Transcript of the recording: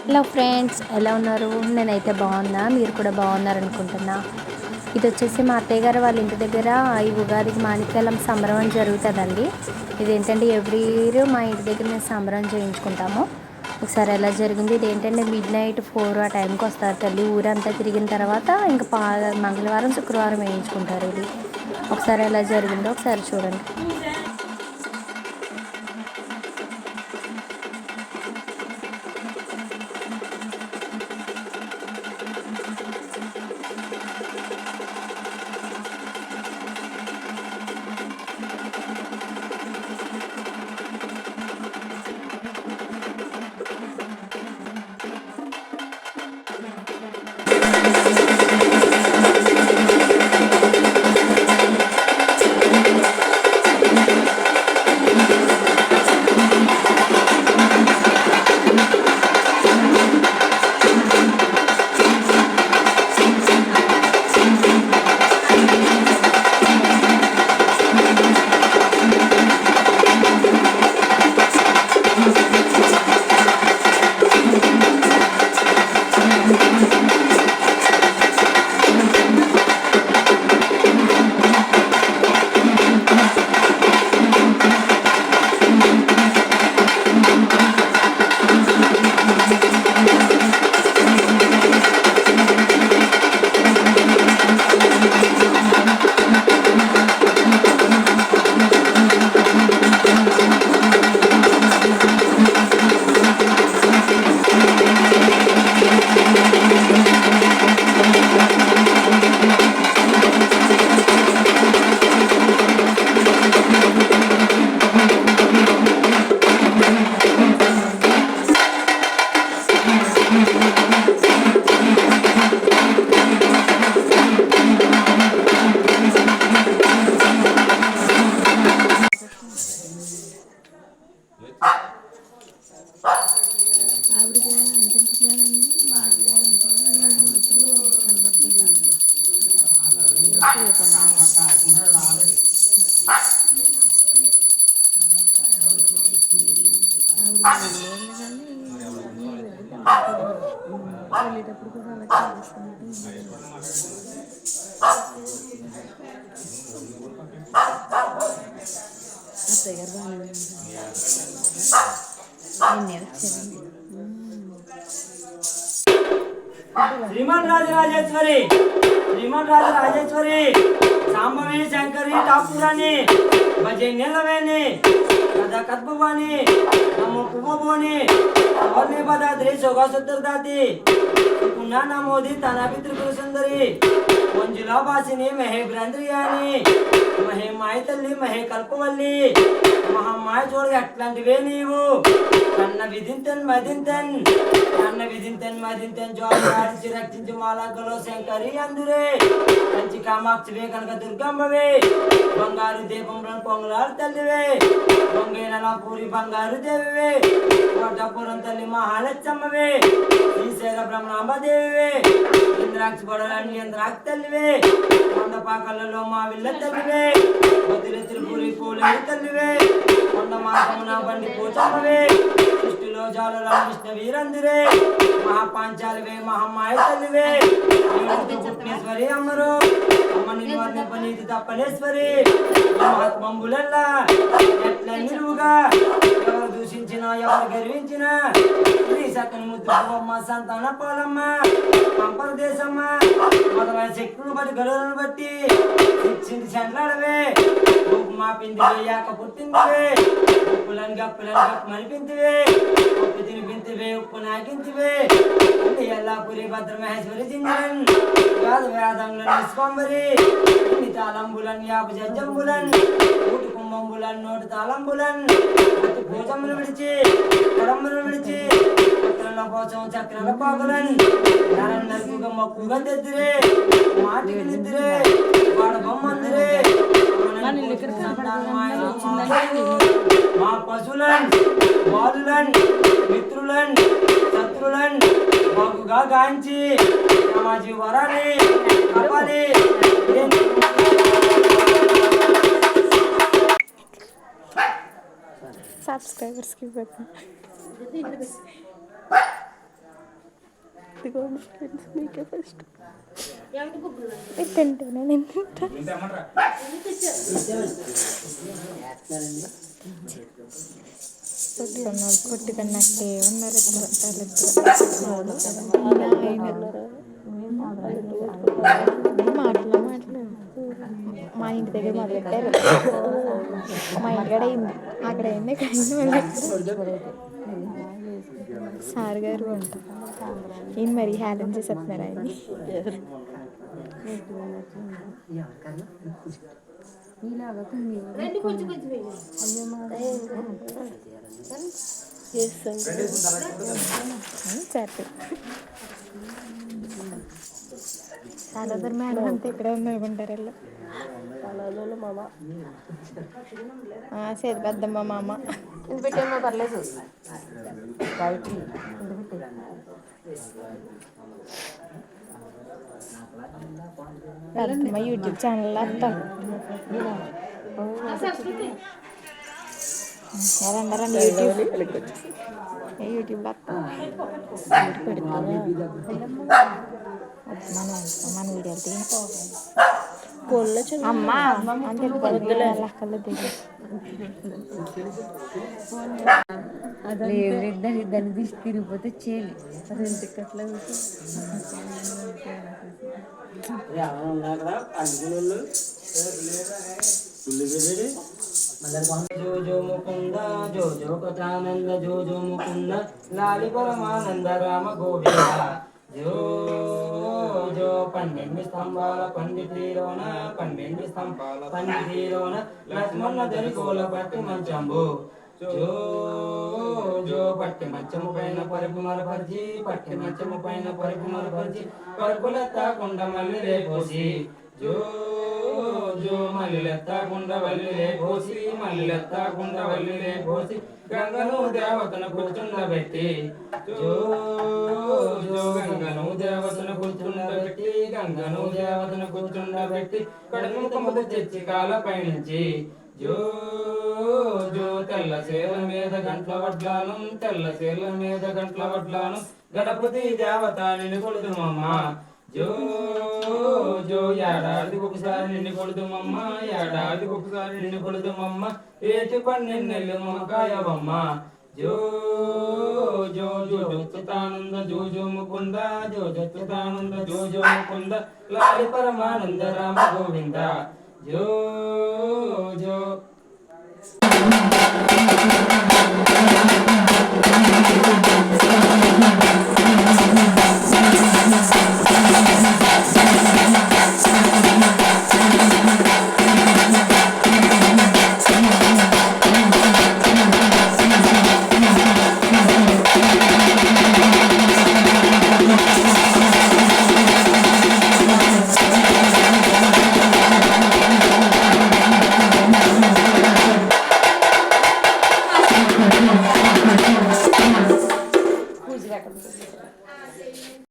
Hello friends, ఎలా ఉన్నారు? నేనైతే బాగున్నా, మీరు కూడా బాగున్నారు అనుకుంటున్నా. ఇది వచ్చేసి మా అత్తయ్య గారు వాళ్ళ ఇంటి దగ్గర ఈ ఉగాదికి మాణిక్యాలం సంబరం అని జరుగుతుందండి. ఇదేంటంటే ఎవ్రీ ఇయర్ మా ఇంటి దగ్గర మేము సంబరం చేయించుకుంటాము. ఒకసారి ఎలా జరిగింది, ఇదేంటంటే మిడ్ నైట్ 4 ఆ టైంకి వస్తారు తల్లి. ఊరంతా తిరిగిన తర్వాత ఇంకా మంగళవారం శుక్రవారం వేయించుకుంటారు. ఇది ఒకసారి ఎలా జరిగిందో ఒకసారి చూడండి. వెళ్ళేటప్పుడు కూడా అలా అత్తయ్య గారు బాగానే శ్రీమన్ రాజరాజేశ్వరి సాంబవి శంకరి ఠాకూరాని భజే నిలవేని కథ కద్భవాని నమో పువ్వబోని అవన్నీ పదాద్రి సుఖసుద్రదాతి పుణ్య నమోది తన పితృకుల సుందరి మంజులా బాసిని మహే బ్రంద్రియాని మహే మాయ తల్లి మహే కల్పవల్లి మహమ్మాయ చూడ ఎట్లాంటివే నీవు కన్న విధింతన్ మదింతన్ కన్న విధింతన్ మదింతన్ జోడించి రక్షించి మాలంకలో శంకరి అందురే కంచి కామాక్షివే కనక దుర్గమ్మవే బంగారు దీపంలో పొంగలారు తల్లివే పొంగైన పూరి బంగారు దేవివే కోటపురం తల్లి మహాలచ్చమ్మవే శ్రీశైల బ్రహ్మాంబదేవివే ఇంద్రాక్షి బొడలని ఇంద్రాక్షి తల్లివే కొండపాకలలో మా విల్ల తల్లివే వదిలి త్రిపురి పూలి తల్లివే కొండ మార్గమున బండి పోచమ్మవే సృష్టిలో జాలుల విష్ణు వీరందిరే మహాపాంచాలివే మహమ్మాయ తల్లివే పుట్నేశ్వరి అమ్మరు అమ్మ నిన్ను పనీతి తప్పనేశ్వరి మహాత్మంబులల్లా ఎట్ల నిలువుగా ఎవరు దూషించినా ఎవరు గర్వించినా శ్రీ సకని ముద్దు అమ్మ సంతాన పాలమ్మ పంపర దేశమ్మ మొదలైన శక్తులను బట్టి గడువులను బట్టి ఇచ్చింది చెండ్లాడవే మా పిందివే యాక పుట్టిందివే ఉప్పులని గప్పులని గప్పు మనిపిందివే ఉప్పు తినిపింతివే ఉప్పు నాకింతివే ఎల్లాపురి భద్రమహేశ్వరి జింగరన్ వేద వేదంలో నిస్పంబరి ఇన్ని తాళంబులన్ యాపు జజ్జంబులన్ ఊటి కుంభంబులన్ నోటి తాళంబులన్ అతి భోజములు విడిచి కొడమ్మలు విడిచి చక్రాల కోసం చక్రాల పాకులన్ నరం నలుగుగా మక్కువగా తెద్దిరే మాటికి నిద్దిరే వాడ బొమ్మందిరే మా పశువులన్ బాలులన్ మిత్రులన్ శత్రులన్ బాగుగా గాంచి సమాజీ వరాలి కపాలి సబ్స్క్రైబర్స్కి ఇదిగోండి ఫ్రెండ్స్ మీకే ఫస్ట్ తింటేనే నేను తింటా కొట్టుకున్నట్టే ఉన్నారు మాటలు మా ఇంటి దగ్గర మొదలెట్టారు మా ఇంటికాడ అయింది అక్కడ అయింది సార్ గారు ఉంటారు ఈయన మరీ హ్యాలెన్ చేసేస్తున్నారు ఆయన్ని సరే చాలా దూరం మేడం అంతా ఇక్కడే ఉంది అనుకుంటారు వీళ్ళు మామ సేది పెద్దమ్మ మామ పెట్టేమో పర్లేదు పెద్దమ్మ యూట్యూబ్ ఛానల్ వస్తాం రండి యూట్యూబ్లో వస్తాం మన వీడియోలు తీయ అమ్మా అంటే లెక్కలు దిగి దాన్ని దిష్టి తిరిగిపోతే చేయాలి రెండు టికెట్లు జో జో ముకుంద జో జో కథానంద జో జో ముకుంద లాలి పరమానంద రామ గోవింద జో జో 12 స్తంభాల పండితిలోన 12 స్తంభాల పండితిలోన లక్ష్మణ దరికోల పట్టి మంచంబు జో జో పట్టి మంచము పైన పరుపు మరపరిచి పట్టి మంచము పైన పరుపు మరపరిచి పరుపులెత్తాకుండా మళ్ళీ రేపోసి జో జో మల్లెత్తాకుండా వల్లిలే పోసి మల్లెత్తాకుండా వల్లిలే పోసి గంగను దేవతను కూర్చుండబెట్టి జో జో గంగను దేవతను కూర్చుండబెట్టి గంగను దేవతను కూర్చుండబెట్టి కడుపు కొమ్మకు తెచ్చి కాల పైనుంచి జో జో తెల్ల సేల మీద గంట్ల వడ్లాను తెల్ల సేల మీద గంట్ల వడ్లాను గణపతి దేవత నిన్ను కొడుతుమమ్మ జో జో ఏడాదికి ఒకసారి నిన్ను కొడుతుమమ్మ ఏడాదికి ఒకసారి నిన్ను కొడుతుమమ్మ ఏటి 12 నెలలు మమకాయవమ్మ జో జో జో జోచితానంద జో జో ముకుంద జో జోచితానంద జో జో ముకుంద లాలి పరమానంద రామ గోవింద జో జో